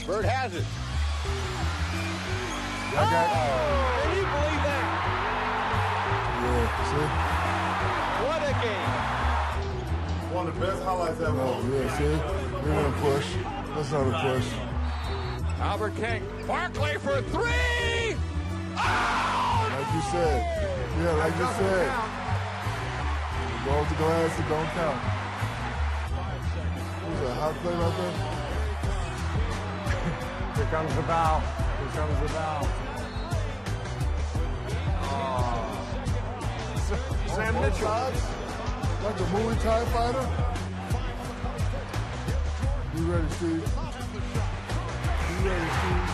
Bird has it. I got Can you believe that? Yeah, What a game. One of the best highlights ever. see? Yeah, see? We're going to push. That's not a push. Albert King. Barkley for three. Oh! Like you said. Yeah, like you said. Go off the glass, it don't count. Who's that, hot play right there? Here comes the bow. Here comes the bow. Sam Mitchell. Like a movie TIE fighter. You ready, Steve? You ready, Steve?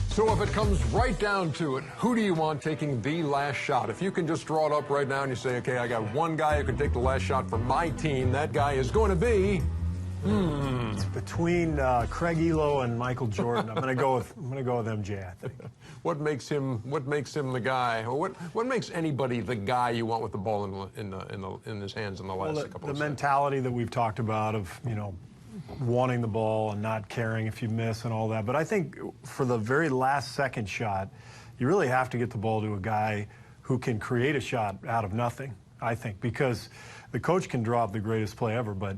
So if it comes right down to it, who do you want taking the last shot? If you can just draw it up right now and you say, okay, I got one guy who can take the last shot for my team, that guy is going to be... Between Craig Elo and Michael Jordan, I'm gonna go with MJ. I think. What makes him the guy? Or what makes anybody the guy you want with the ball in his hands in the last couple of seconds? The mentality that we've talked about of, you know, wanting the ball and not caring if you miss and all that. But I think for the very last second shot, you really have to get the ball to a guy who can create a shot out of nothing, I think, because the coach can draw up the greatest play ever, but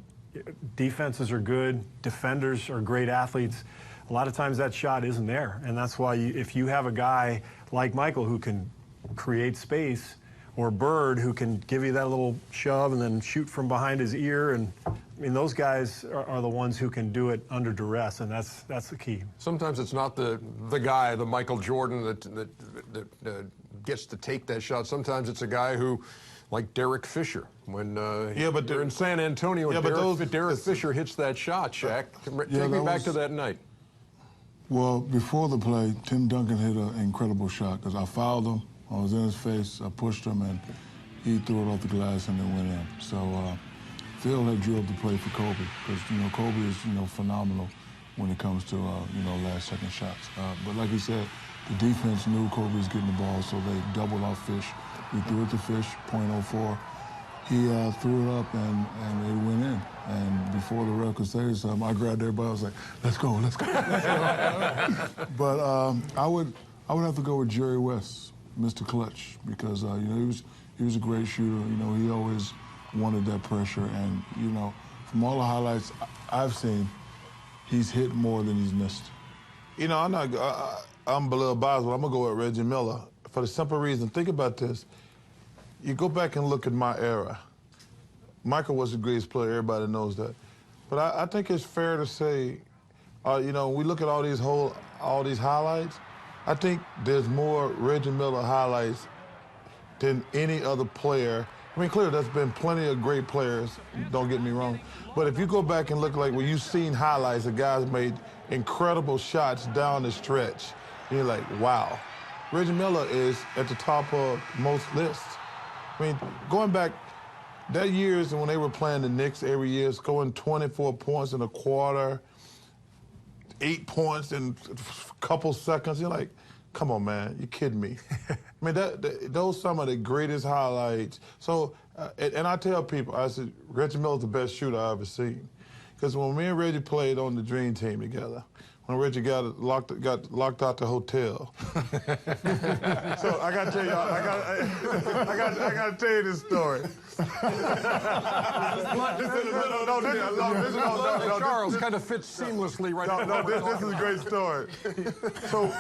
defenses are good, defenders are great athletes. A lot of times that shot isn't there, and that's why if you have a guy like Michael who can create space, or Bird who can give you that little shove and then shoot from behind his ear, and I mean those guys are the ones who can do it under duress, and that's the key. Sometimes it's not the guy, the Michael Jordan that gets to take that shot. Sometimes it's a guy who, like Derek Fisher, when they're in San Antonio, and Derek Fisher hits that shot, Shaq. Take me back to that night. Well, before the play, Tim Duncan hit an incredible shot because I fouled him. I was in his face, I pushed him, and he threw it off the glass and it went in. So Phil had drew up the play for Kobe because, you know, Kobe is, you know, phenomenal when it comes to, you know, last-second shots. But like he said, the defense knew Kobe was getting the ball, so they doubled off Fish. We threw it to Fish, .04. He threw it up, and it went in. And before the ref could say something, I grabbed everybody. I was like, let's go, let's go. But I would have to go with Jerry West, Mr. Clutch, because you know he was a great shooter. You know, he always wanted that pressure, and you know, from all the highlights I've seen, he's hit more than he's missed. You know, I'm a little biased, but I'm gonna go with Reggie Miller for the simple reason. Think about this. You go back and look at my era. Michael was the greatest player, everybody knows that. But I think it's fair to say, you know, when we look at all these highlights, I think there's more Reggie Miller highlights than any other player. I mean, clearly, there's been plenty of great players, don't get me wrong. But if you go back and look like when you've seen highlights, the guys made incredible shots down the stretch, and you're like, wow. Reggie Miller is at the top of most lists. I mean, going back, that years when they were playing the Knicks every year, scoring 24 points in a quarter, 8 points in a couple seconds, you're like, come on, man, you kidding me. I mean, those some of the greatest highlights. So, and I tell people, I said, Reggie Miller's the best shooter I've ever seen. Because when me and Reggie played on the Dream Team together, when Reggie got locked out the hotel. So I gotta tell y'all, I gotta tell you this story. Charles kind of fits seamlessly right now. This is a great story. So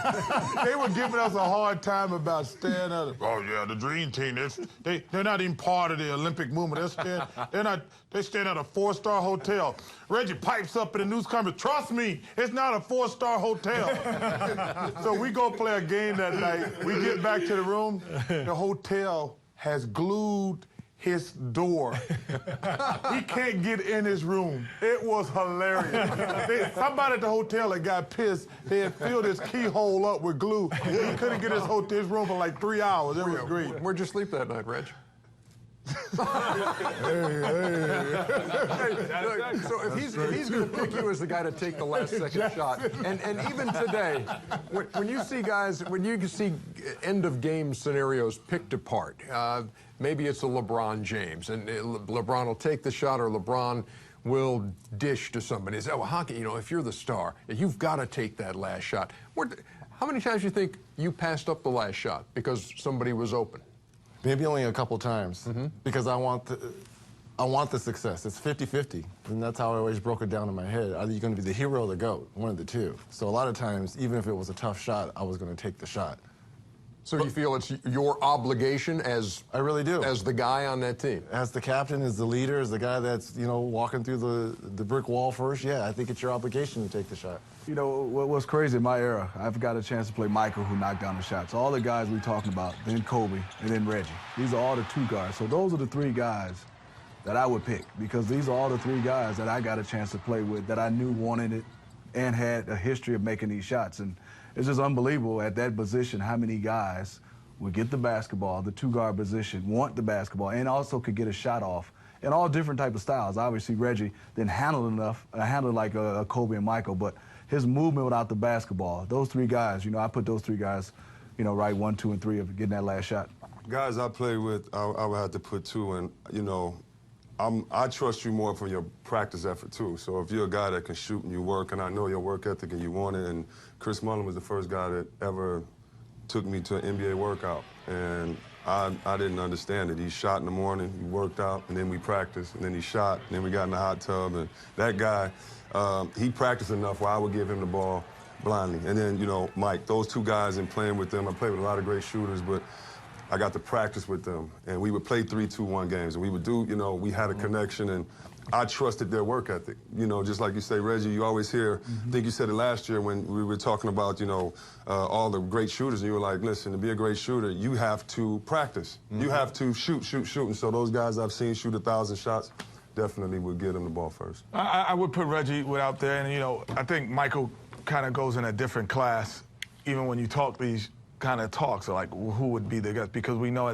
they were giving us a hard time about staying at the Dream Team. They're not even part of the Olympic movement. They're staying at a 4-star hotel. Reggie pipes up in the news conference, trust me, it's not a 4-star hotel. So we go play a game that night. We get back to the room. The hotel has glued his door. He can't get in his room. It was hilarious. Somebody at the hotel that got pissed, they had filled his keyhole up with glue. He couldn't get his room for like 3 hours. It was great. Where'd you sleep that night, Reg? So if he's going to pick you as the guy to take the last second shot, and even today, when you see end of game scenarios picked apart, maybe it's a LeBron James, and LeBron will take the shot, or LeBron will dish to somebody. Say, well, hockey, if you're the star, you've got to take that last shot. How many times do you think you passed up the last shot because somebody was open? Maybe only a couple times, because I want the success. It's 50-50, and that's how I always broke it down in my head. Either you're going to be the hero or the GOAT, one of the two. So a lot of times, even if it was a tough shot, I was going to take the shot. So you feel it's your obligation as I really do, as the guy on that team, as the captain, as the leader, as the guy that's walking through the brick wall first. Yeah, I think it's your obligation to take the shot. What's crazy in my era, I've got a chance to play Michael, who knocked down the shots. All the guys we talking about, then Kobe, and then Reggie. These are all the two guards. So those are the three guys that I would pick, because these are all the three guys that I got a chance to play with, that I knew wanted it and had a history of making these shots. And it's just unbelievable at that position how many guys would get the basketball, the two-guard position, want the basketball, and also could get a shot off in all different type of styles. Obviously, Reggie didn't handle like a Kobe and Michael, but his movement without the basketball, those three guys, I put those three guys, right 1, 2, and 3 of getting that last shot. Guys I play with, I would have to put 2, and I trust you more for your practice effort too. So if you're a guy that can shoot and you work, and I know your work ethic and you want it, and Chris Mullin was the first guy that ever took me to an NBA workout, and I didn't understand it. He shot in the morning, he worked out, and then we practiced, and then he shot, and then we got in the hot tub, and that guy, he practiced enough where I would give him the ball blindly. And then, Mike, those two guys, and playing with them, I played with a lot of great shooters, but I got to practice with them, and we would play 3-2-1 games, and we would do, we had a connection, and I trusted their work ethic. Just like you say, Reggie, you always hear, I think you said it last year when we were talking about, all the great shooters, and you were like, listen, to be a great shooter, you have to practice. You have to shoot. And so those guys I've seen shoot 1,000 shots definitely would get them the ball first. I would put Reggie out there, and, I think Michael kind of goes in a different class, even when you talk these kind of talks, like who would be the guys, because we know